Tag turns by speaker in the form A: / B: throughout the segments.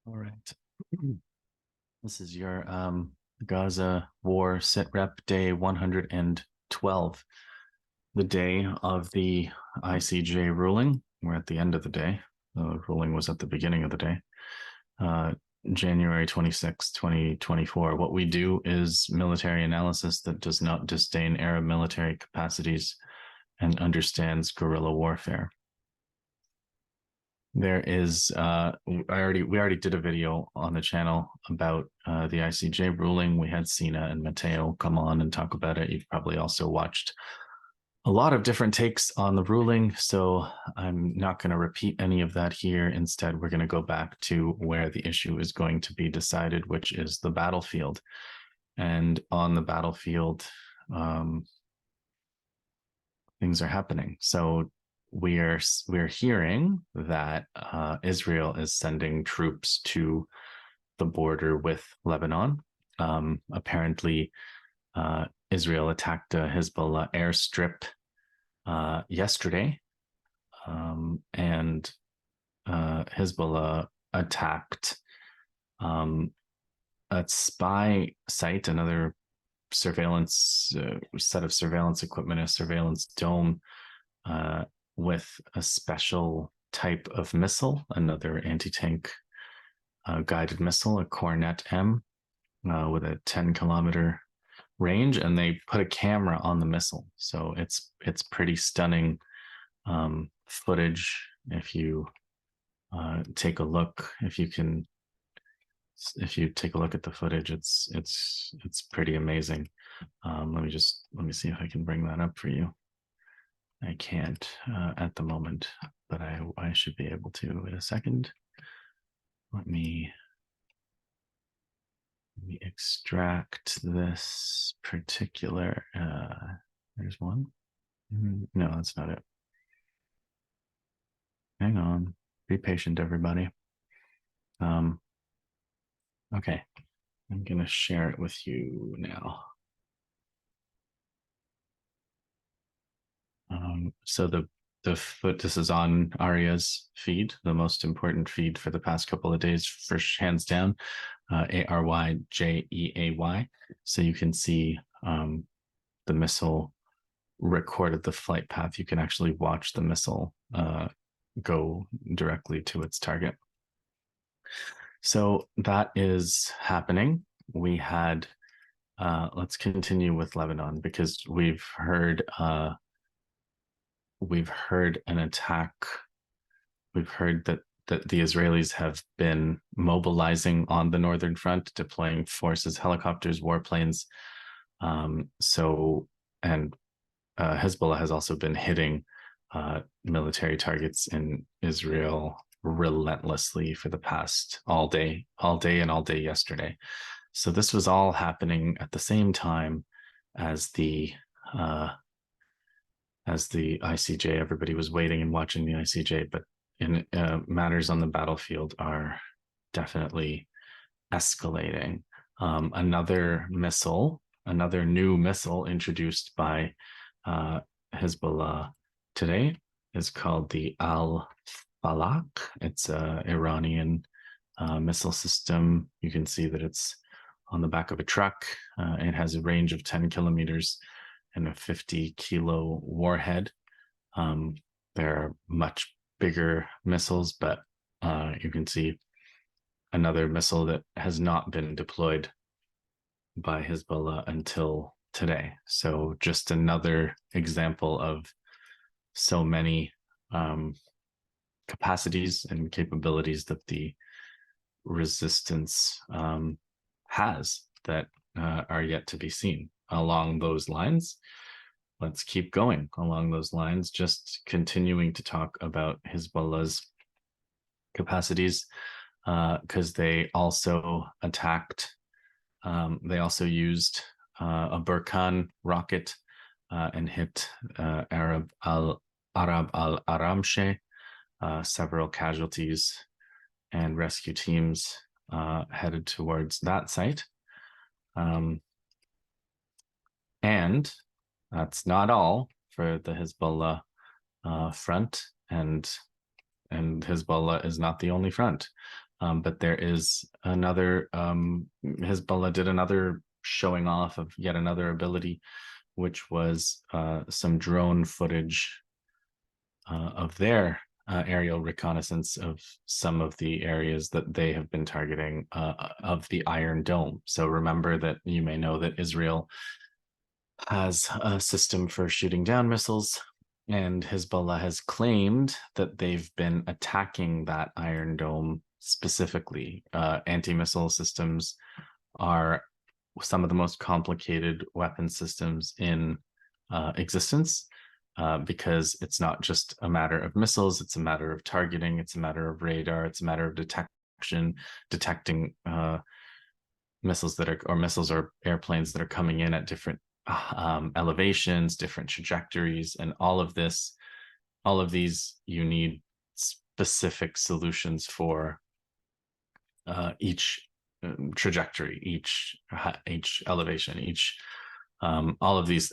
A: All right. This is your Gaza War Sit Rep Day 112, the day of the ICJ ruling. We're at the end of the day. The ruling was at the beginning of the day, January 26, 2024. What we do is military analysis that does not disdain Arab military capacities and understands guerrilla warfare. There is we already did a video on the channel about the ICJ ruling. We had Sina and Matteo come on and talk about it. You've probably also watched a lot of different takes on the ruling, so I'm not going to repeat any of that here. Instead, we're going to go back to where the issue is going to be decided, which is the battlefield. And on the battlefield, things are happening. So we're hearing that Israel is sending troops to the border with Lebanon. Apparently, Israel attacked a Hezbollah airstrip yesterday, and Hezbollah attacked a spy site, another surveillance set of surveillance equipment, a surveillance dome with a special type of missile, another anti-tank guided missile, a Cornet M, with a 10-kilometer range, and they put a camera on the missile. So it's pretty stunning footage. If you take a look, if you take a look at the footage, it's pretty amazing. Let me see if I can bring that up for you. I can't at the moment, but I should be able to in a second. Let me extract this particular. There's one. No, that's not it. Hang on. Be patient, everybody. Okay, I'm gonna share it with you now. So this is on Arya's feed, the most important feed for the past couple of days, for hands down, ARYJEAY. So you can see the missile recorded the flight path. You can actually watch the missile go directly to its target. So that is happening. We had, let's continue with Lebanon, because we've heard an attack. We've heard that the Israelis have been mobilizing on the northern front, deploying forces, helicopters, warplanes. Hezbollah has also been hitting military targets in Israel relentlessly for the past all day and all day yesterday. So this was all happening at the same time as the ICJ. Everybody was waiting and watching the ICJ, but in matters on the battlefield are definitely escalating. Another new missile introduced by Hezbollah today is called the Al-Falaq. It's an Iranian missile system. You can see that it's on the back of a truck. It has a range of 10 kilometers and a 50-kilo warhead. They're much bigger missiles, but you can see another missile that has not been deployed by Hezbollah until today. So just another example of so many capacities and capabilities that the resistance has that are yet to be seen. Along those lines, let's keep going along those lines, just continuing to talk about Hezbollah's capacities, because they also attacked, they also used a Burkan rocket and hit Arab al-Aramshe, several casualties, and rescue teams headed towards that site. And that's not all for the Hezbollah front, and Hezbollah is not the only front. But there is another, Hezbollah did another showing off of yet another ability, which was some drone footage of their aerial reconnaissance of some of the areas that they have been targeting of the Iron Dome. So remember that you may know that Israel has a system for shooting down missiles, and Hezbollah has claimed that they've been attacking that Iron Dome specifically. Anti-missile systems are some of the most complicated weapon systems in existence, because it's not just a matter of missiles, it's a matter of targeting, it's a matter of radar, it's a matter of detecting missiles that are, or missiles or airplanes that are coming in at different elevations, different trajectories, and all of these, you need specific solutions for each trajectory, each elevation, each all of these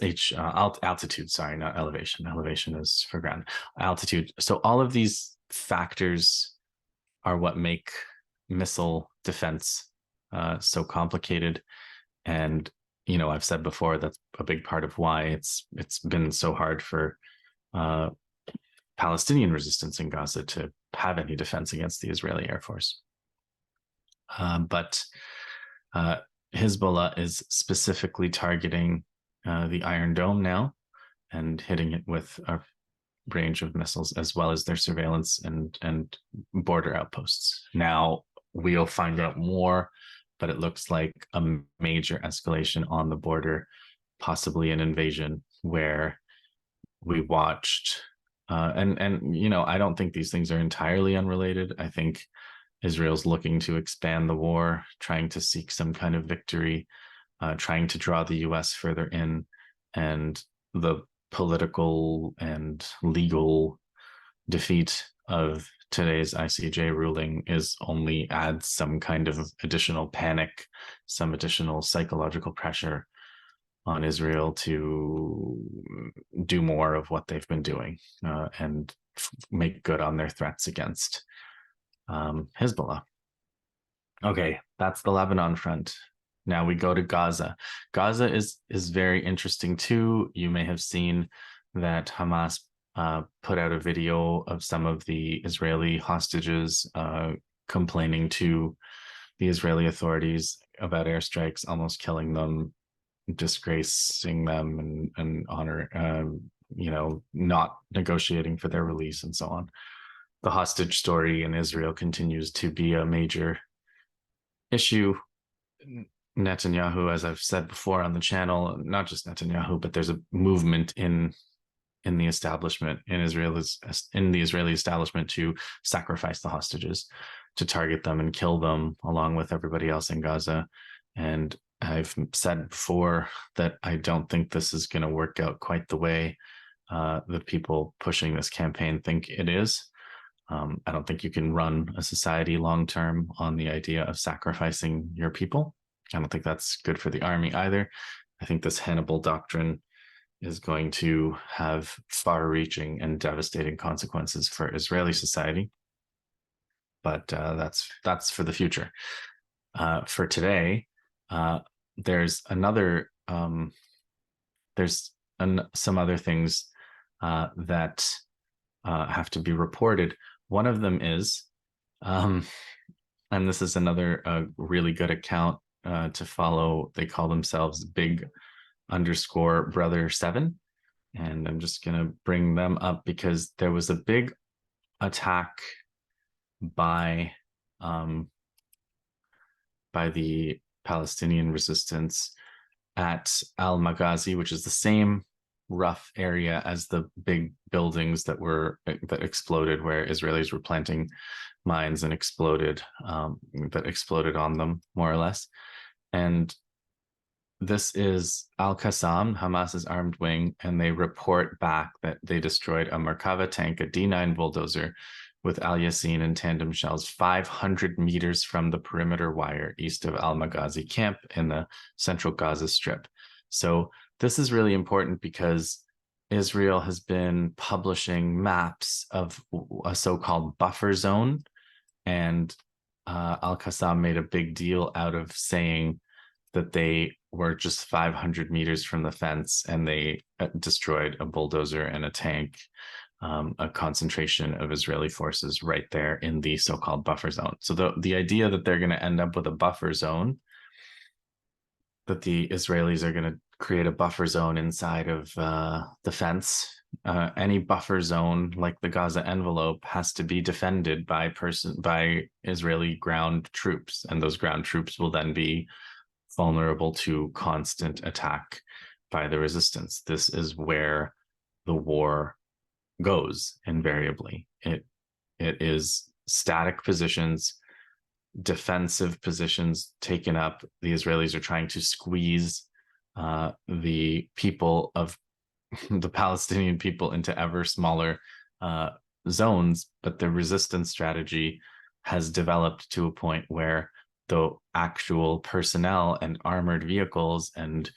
A: altitude, sorry, not elevation. Elevation is for ground. Altitude. So all of these factors are what make missile defense so complicated. And I've said before, that's a big part of why it's been so hard for Palestinian resistance in Gaza to have any defense against the Israeli Air Force. But Hezbollah is specifically targeting the Iron Dome now and hitting it with a range of missiles, as well as their surveillance and border outposts. Now, we'll find out more, but it looks like a major escalation on the border, possibly an invasion, where we watched and I don't think these things are entirely unrelated. I think Israel's looking to expand the war, trying to seek some kind of victory, trying to draw the US further in, and the political and legal defeat of today's ICJ ruling is only adds some kind of additional panic, some additional psychological pressure on Israel to do more of what they've been doing and make good on their threats against Hezbollah. Okay, that's the Lebanon front. Now we go to Gaza. Gaza is very interesting too. You may have seen that Hamas put out a video of some of the Israeli hostages complaining to the Israeli authorities about airstrikes, almost killing them, disgracing them, and honor, not negotiating for their release, and so on. The hostage story in Israel continues to be a major issue. Netanyahu, as I've said before on the channel, not just Netanyahu, but there's a movement in the establishment in the Israeli establishment to sacrifice the hostages, to target them and kill them along with everybody else in Gaza. And I've said before that I don't think this is going to work out quite the way the people pushing this campaign think it is. I don't think you can run a society long-term on the idea of sacrificing your people. I don't think that's good for the army either. I think this Hannibal doctrine is going to have far-reaching and devastating consequences for Israeli society. But that's for the future. For today, there's some other things that have to be reported. One of them is, and this is another really good account to follow. They call themselves Big_Brother7. And I'm just going to bring them up because there was a big attack by the Palestinian Resistance at Al-Maghazi, which is the same rough area as the big buildings that exploded, where Israelis were planting mines and exploded on them, more or less. And this is Al-Qassam, Hamas's armed wing, and they report back that they destroyed a Merkava tank, a D9 bulldozer, with Al Yassin and tandem shells 500 meters from the perimeter wire east of Al-Maghazi camp in the central Gaza Strip. So this is really important because Israel has been publishing maps of a so-called buffer zone, and Al-Qassam made a big deal out of saying that they were just 500 meters from the fence and they destroyed a bulldozer and a tank, a concentration of Israeli forces right there in the so-called buffer zone. So the idea that they're going to end up with a buffer zone, that the Israelis are going to create a buffer zone inside of the fence. Any buffer zone, like the Gaza envelope, has to be defended by Israeli ground troops, and those ground troops will then be vulnerable to constant attack by the resistance. This is where the war goes invariably. It is static positions, defensive positions taken up. The Israelis are trying to squeeze the people of the Palestinian people into ever smaller zones, but the resistance strategy has developed to a point where the actual personnel and armored vehicles and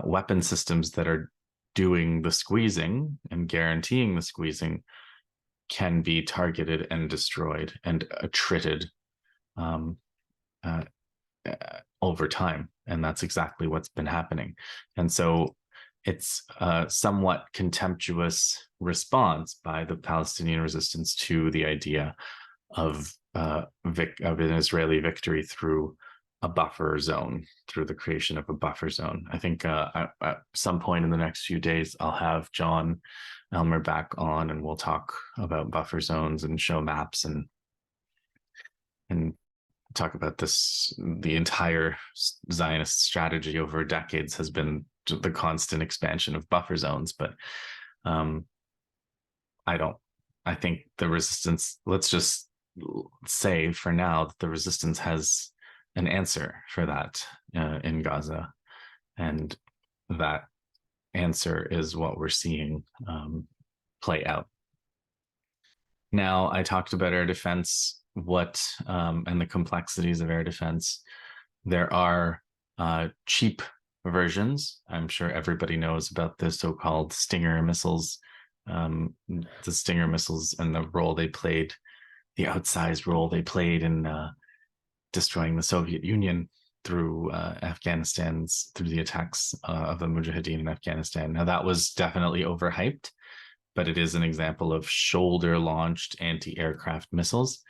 A: weapon systems that are doing the squeezing and guaranteeing the squeezing can be targeted and destroyed and attrited over time. And that's exactly what's been happening. And so it's a somewhat contemptuous response by the Palestinian resistance to the idea of an Israeli victory through a buffer zone, through the creation of a buffer zone. I think at some point in the next few days, I'll have John Elmer back on, and we'll talk about buffer zones and show maps and talk about this. The entire Zionist strategy over decades has been the constant expansion of buffer zones, but I think the resistance, let's just say for now that the resistance has an answer for that in Gaza, and that answer is what we're seeing play out. Now, I talked about air defense, and the complexities of air defense. There are cheap versions. I'm sure everybody knows about the so-called Stinger missiles. The Stinger missiles and the role they played, the outsized role they played in destroying the Soviet Union through through the attacks of the Mujahideen in Afghanistan. Now, that was definitely overhyped, but it is an example of shoulder-launched anti-aircraft missiles.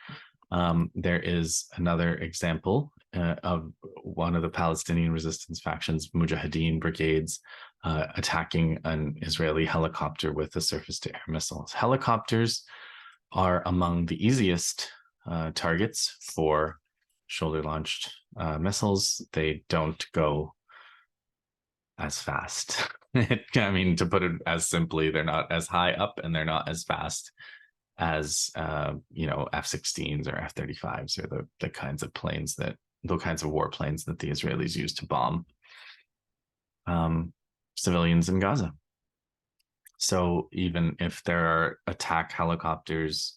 A: There is another example of one of the Palestinian resistance factions, Mujahideen brigades, attacking an Israeli helicopter with a surface-to-air missile. Helicopters are among the easiest targets for shoulder-launched missiles. They don't go as fast. I mean, to put it as simply, they're not as high up and they're not as fast as F-16s or F-35s or the kinds of planes that the kinds of warplanes that the Israelis use to bomb civilians in Gaza. So even if there are attack helicopters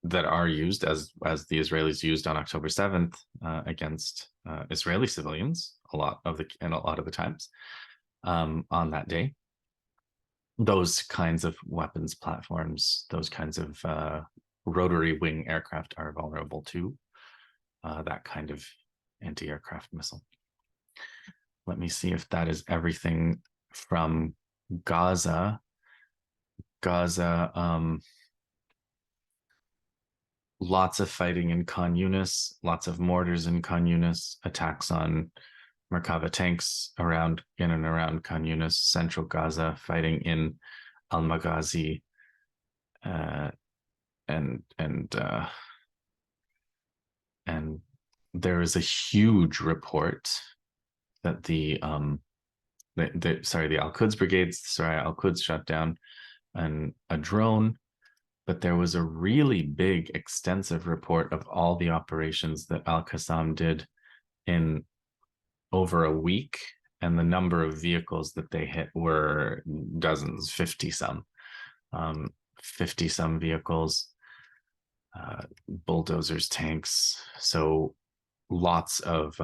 A: that are used as the Israelis used on October 7th against Israeli civilians a lot of the times on that day, those kinds of weapons platforms, those kinds of rotary wing aircraft are vulnerable to that kind of anti-aircraft missile. Let me see if that is everything from Gaza. Lots of fighting in Khan Yunis, lots of mortars in Khan Yunis, attacks on Merkava tanks in and around Khan Yunis, central Gaza, fighting in Al-Maghazi, and there is a huge report that the Al-Quds brigades, Al-Quds shot down a drone, but there was a really big, extensive report of all the operations that Al-Qassam did in over a week, and the number of vehicles that they hit were dozens, 50-some vehicles, bulldozers, tanks. So lots of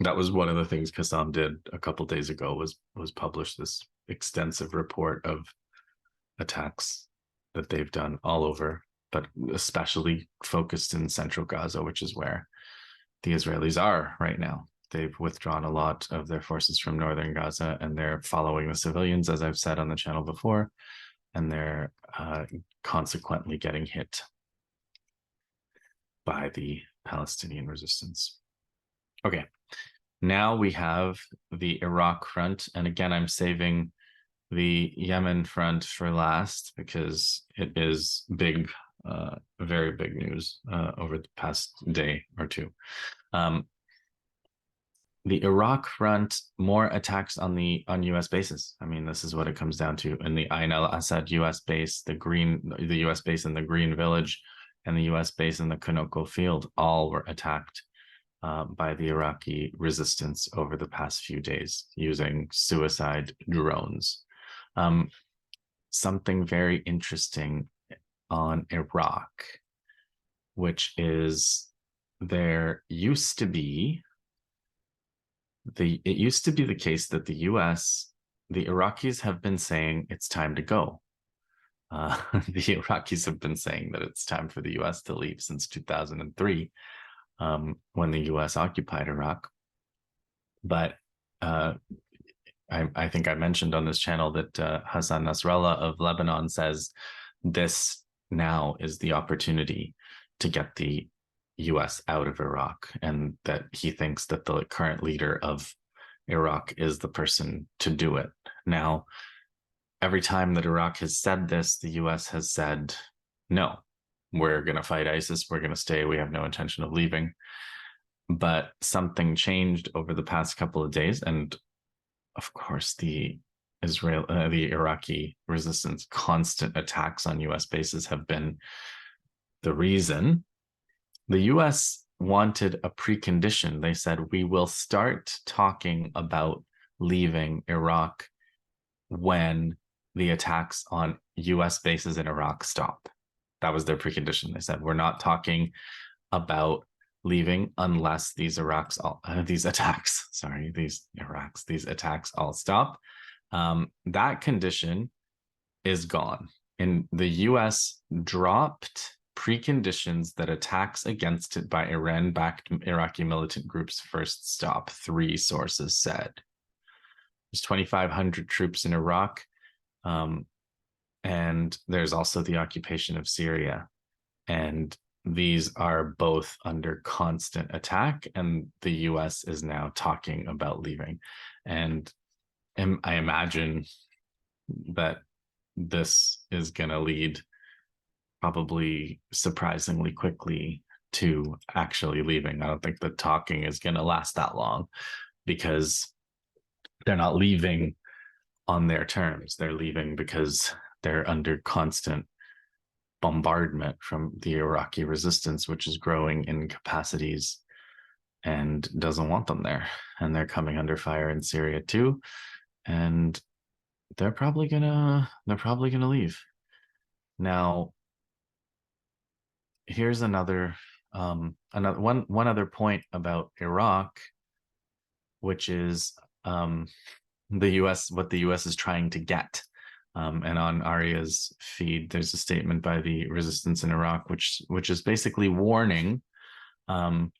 A: that was one of the things Qassam did a couple days ago, was publish this extensive report of attacks that they've done all over but especially focused in central Gaza, which is where the Israelis are right now. They've withdrawn a lot of their forces from northern Gaza, and they're following the civilians, as I've said on the channel before, and they're consequently getting hit by the Palestinian resistance. Okay, now we have the Iraq front, and again, I'm saving the Yemen front for last because it is big, very big news over the past day or two. The Iraq front, more attacks on US bases. I mean, this is what it comes down to. In the Ain al-Assad US base, the US base in the Green Village, and the US base in the Konoko field, all were attacked by the Iraqi resistance over the past few days using suicide drones. Something very interesting on Iraq, which is there used to be the case that the Iraqis have been saying it's time to go. The Iraqis have been saying that it's time for the US to leave since 2003, when the US occupied Iraq. But I think I mentioned on this channel that Hassan Nasrallah of Lebanon says this now is the opportunity to get the US out of Iraq, and that he thinks that the current leader of Iraq is the person to do it. Now, every time that Iraq has said this, the US has said, no, we're going to fight ISIS. We're going to stay. We have no intention of leaving. But something changed over the past couple of days. And of course, the Iraqi resistance, constant attacks on US bases have been the reason. The US wanted a precondition. They said, we will start talking about leaving Iraq when the attacks on US bases in Iraq stop. That was their precondition. They said, we're not talking about leaving unless these attacks all stop. That condition is gone. And the US dropped preconditions that attacks against it by Iran-backed Iraqi militant groups first stop, 3 sources said. There's 2,500 troops in Iraq, and there's also the occupation of Syria. And these are both under constant attack, and the US is now talking about leaving. And I imagine that this is going to lead probably surprisingly quickly to actually leaving. I don't think the talking is going to last that long, because they're not leaving on their terms. They're leaving because they're under constant bombardment from the Iraqi resistance, which is growing in capacities and doesn't want them there. And they're coming under fire in Syria too. And they're probably gonna leave. Now, here's another one other point about Iraq, which is the US, what the US is trying to get. And on Aria's feed, there's a statement by the resistance in Iraq, which is basically warning that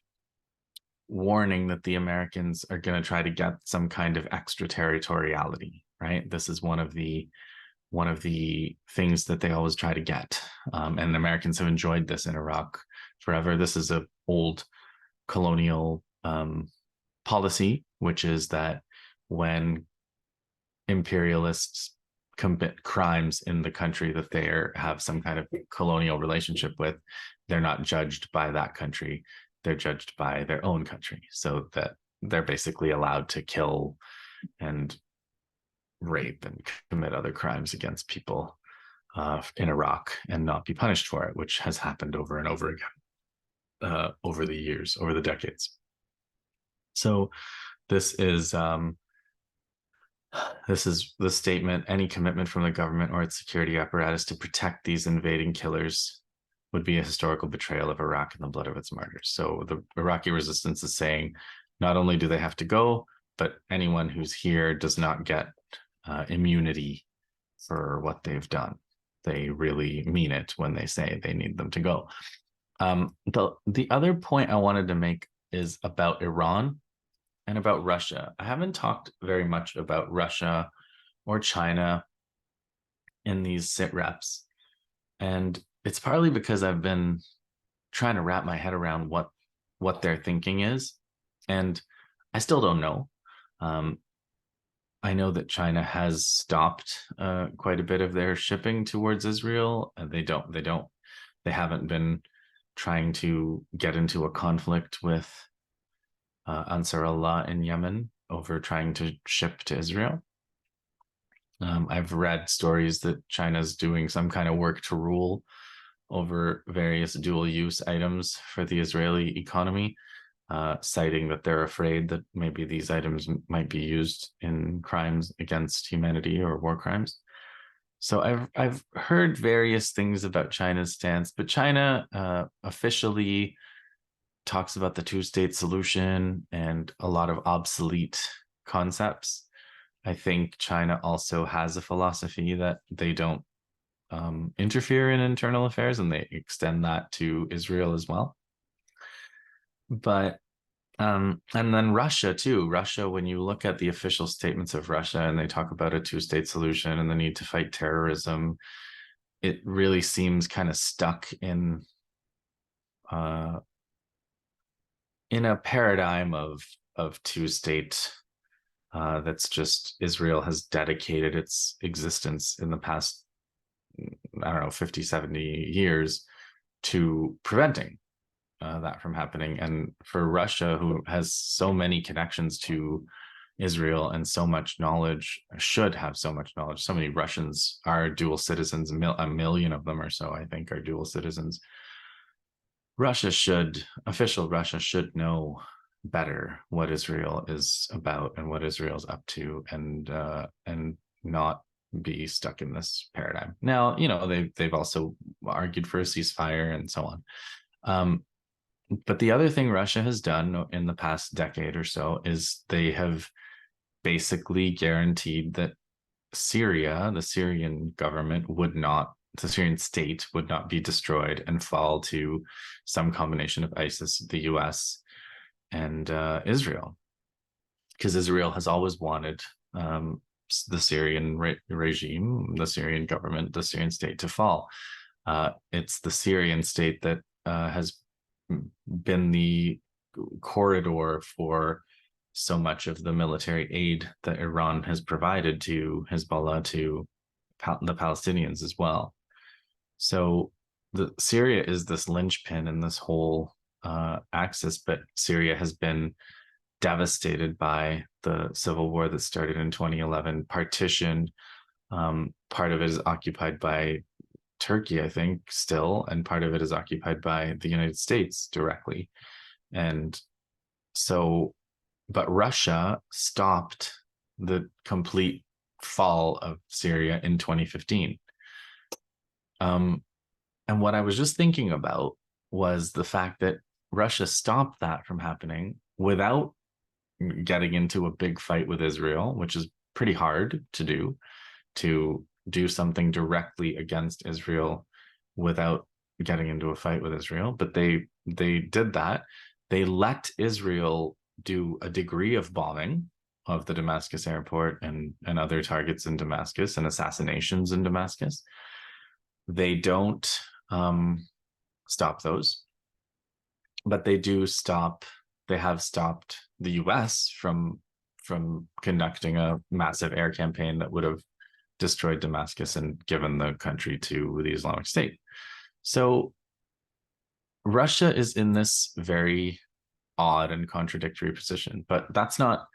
A: the Americans are going to try to get some kind of extraterritoriality, right? This is one of the things that they always try to get. And the Americans have enjoyed this in Iraq forever. This is an old colonial policy, which is that when imperialists commit crimes in the country that they have some kind of colonial relationship with, they're not judged by that country. They're judged by their own country, so that they're basically allowed to kill and rape and commit other crimes against people in Iraq and not be punished for it, which has happened over and over again over the years, over the decades. So this is the statement: any commitment from the government or its security apparatus to protect these invading killers would be a historical betrayal of Iraq and the blood of its martyrs. So the Iraqi resistance is saying not only do they have to go, but anyone who's here does not get immunity for what they've done. they really mean it when they say they need them to go. The other point I wanted to make is about Iran and about Russia. I haven't talked very much about Russia or China in these sit reps. And it's partly because I've been trying to wrap my head around what their thinking is. And I still don't know. I know that China has stopped quite a bit of their shipping towards Israel, and they haven't been trying to get into a conflict with Ansarallah in Yemen over trying to ship to Israel. I've read stories that China's doing some kind of work to rule over various dual use items for the Israeli economy, citing that they're afraid that maybe these items might be used in crimes against humanity or war crimes. So I've heard various things about China's stance, but China officially talks about the two-state solution and a lot of obsolete concepts. I think China also has a philosophy that they don't interfere in internal affairs, and they extend that to Israel as well. But and then Russia too. Russia, when you look at the official statements of Russia and they talk about a two-state solution and the need to fight terrorism, it really seems kind of stuck in a paradigm of two-state that's just Israel has dedicated its existence in the past, I don't know, 50, 70 years to preventing that from happening. And for Russia, who has so many connections to Israel and so much knowledge, should have so much knowledge. So many Russians are dual citizens, a million of them or so, I think, are dual citizens. Official Russia should know better what Israel is about and what Israel's up to, and not be stuck in this paradigm. Now, they've also argued for a ceasefire and so on. But the other thing Russia has done in the past decade or so is they have basically guaranteed that Syria, the Syrian government, the Syrian state would not be destroyed and fall to some combination of ISIS, the US, and Israel. Because Israel has always wanted the Syrian regime, the Syrian government, the Syrian state to fall. It's the Syrian state that has been the corridor for so much of the military aid that Iran has provided to Hezbollah, to the Palestinians as well. So Syria is this linchpin in this whole axis, but Syria has been devastated by the civil war that started in 2011, partitioned. Part of it is occupied by Turkey, I think, still, and part of it is occupied by the United States directly. And so, but Russia stopped the complete fall of Syria in 2015. And what I was just thinking about was the fact that Russia stopped that from happening without getting into a big fight with Israel, which is pretty hard to do something directly against Israel without getting into a fight with Israel. But they did that. They let Israel do a degree of bombing of the Damascus airport and other targets in Damascus and assassinations in Damascus. They don't stop those, but they have stopped the US from conducting a massive air campaign that would have destroyed Damascus and given the country to the Islamic State. So Russia is in this very odd and contradictory position, but that's not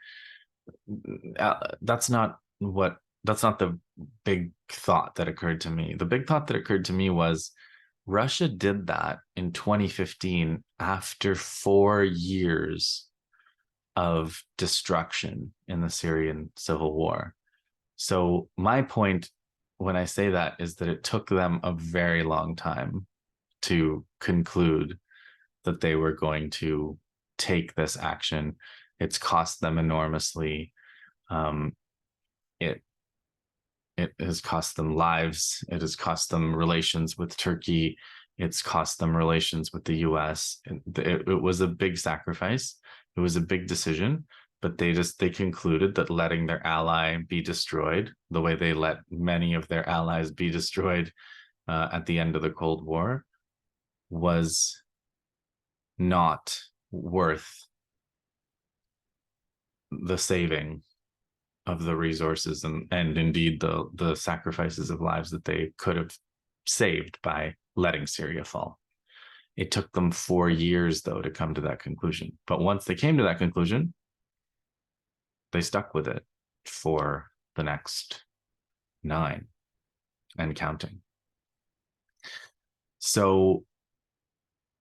A: the big thought that occurred to me. The big thought that occurred to me was Russia did that in 2015 after 4 years of destruction in the Syrian civil war. So my point when I say that is that it took them a very long time to conclude that they were going to take this action. It's cost them enormously. It it has cost them lives. It has cost them relations with Turkey. It's cost them relations with the US. It was a big sacrifice. It was a big decision, but they concluded that letting their ally be destroyed the way they let many of their allies be destroyed at the end of the Cold War was not worth the saving of the resources and indeed the sacrifices of lives that they could have saved by letting Syria fall. It took them 4 years, though, to come to that conclusion. But once they came to that conclusion, they stuck with it for the next 9 and counting. So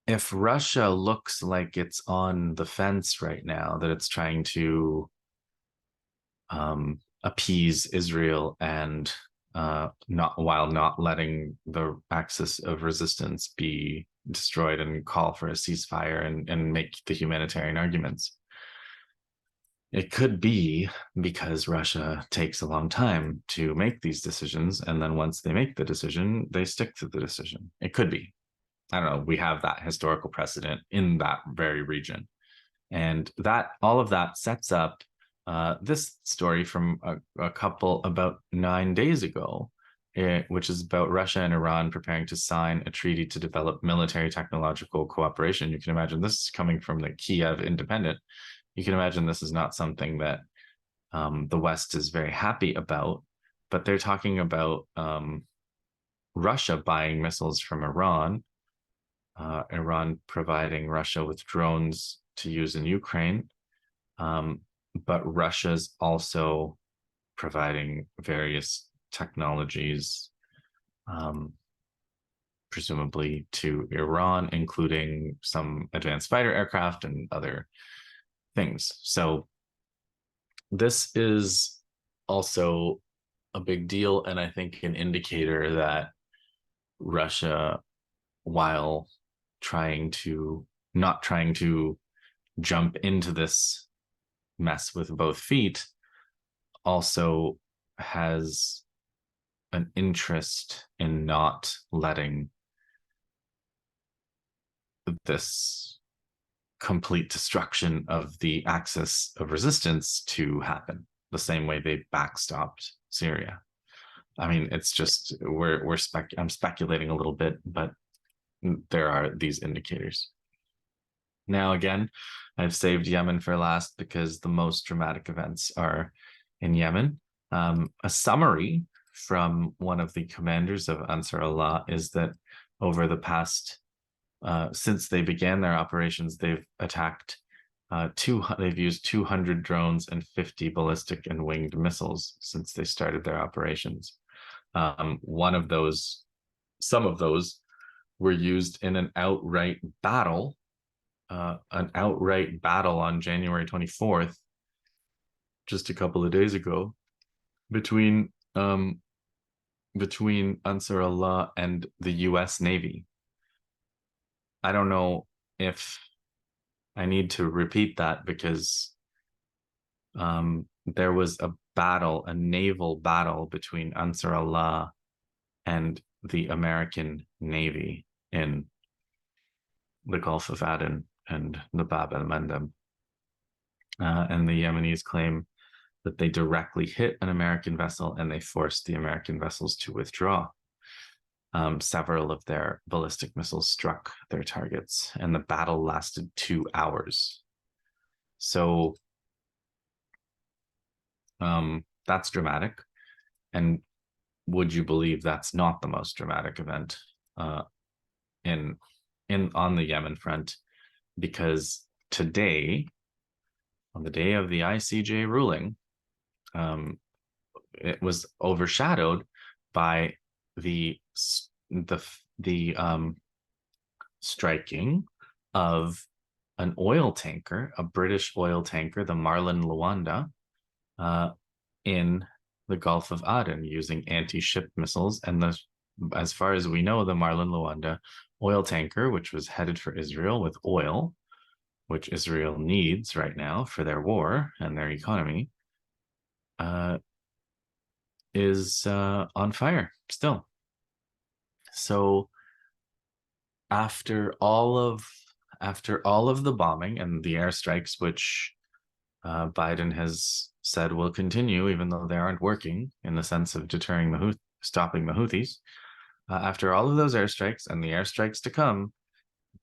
A: if Russia looks like it's on the fence right now, that it's trying to appease Israel and not letting the axis of resistance be destroyed and call for a ceasefire and make the humanitarian arguments. It could be because Russia takes a long time to make these decisions, and then once they make the decision, they stick to the decision. It could be. I don't know. We have that historical precedent in that very region. And that all of that sets up this story from a couple about 9 days ago, which is about Russia and Iran preparing to sign a treaty to develop military technological cooperation. You can imagine this is coming from the Kiev Independent. You can imagine this is not something that the West is very happy about, but they're talking about Russia buying missiles from Iran, Iran providing Russia with drones to use in Ukraine, but Russia's also providing various technologies, presumably to Iran, including some advanced fighter aircraft and other things. So this is also a big deal, and I think an indicator that Russia, while not trying to jump into this mess with both feet, also has an interest in not letting this complete destruction of the axis of resistance to happen the same way they backstopped Syria. I mean, it's just I'm speculating a little bit, but there are these indicators. Now, again, I've saved Yemen for last because the most dramatic events are in Yemen. A summary from one of the commanders of Ansarallah is that over the past, since they began their operations, they've attacked, they've used 200 drones and 50 ballistic and winged missiles since they started their operations. Some of those were used in an outright battle on January 24th, just a couple of days ago, between Ansarallah and the US Navy. I don't know if I need to repeat that because there was a naval battle between Ansarallah and the American Navy in the Gulf of Aden and the Bab el-Mandeb. And the Yemenis claim that they directly hit an American vessel and they forced the American vessels to withdraw. Several of their ballistic missiles struck their targets, and the battle lasted 2 hours. So that's dramatic. And would you believe that's not the most dramatic event on the Yemen front? Because today, on the day of the ICJ ruling, it was overshadowed by the striking of an oil tanker, a British oil tanker, the Marlin Luanda, in the Gulf of Aden using anti-ship missiles. And as far as we know, the Marlin Luanda oil tanker, which was headed for Israel with oil, which Israel needs right now for their war and their economy, is on fire still. So after all of the bombing and the airstrikes, which Biden has said will continue, even though they aren't working in the sense of deterring stopping the Houthis. After all of those airstrikes and the airstrikes to come,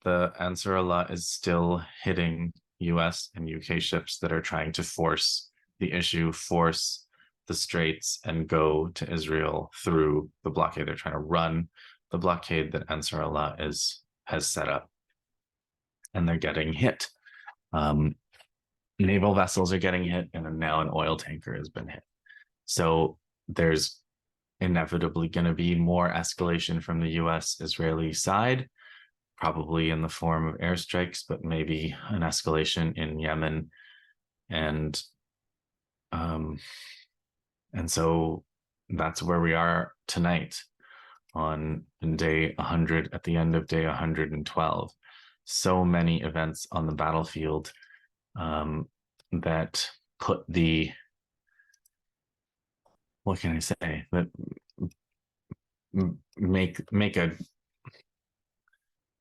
A: the Ansarallah is still hitting US and UK ships that are trying to force the straits and go to Israel through the blockade. They're trying to run the blockade that Ansarallah has set up. And they're getting hit. Naval vessels are getting hit, and now an oil tanker has been hit. So there's inevitably going to be more escalation from the US-Israeli side, probably in the form of airstrikes, but maybe an escalation in Yemen. And so that's where we are tonight on day 100, at the end of day 112. So many events on the battlefield that put what can I say, that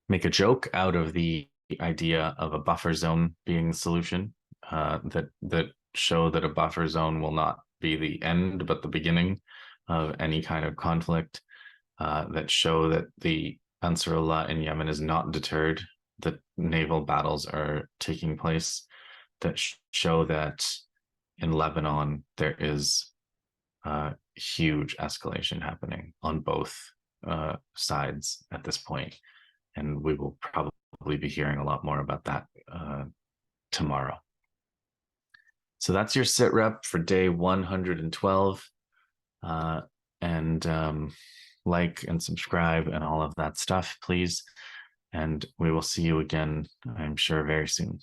A: make a joke out of the idea of a buffer zone being the solution, that show that a buffer zone will not be the end but the beginning of any kind of conflict, that show that the Ansarullah in Yemen is not deterred, that naval battles are taking place, that show that in Lebanon there is huge escalation happening on both sides at this point. And we will probably be hearing a lot more about that tomorrow. So that's your sit rep for day 112. And like and subscribe and all of that stuff, please. And we will see you again, I'm sure, very soon.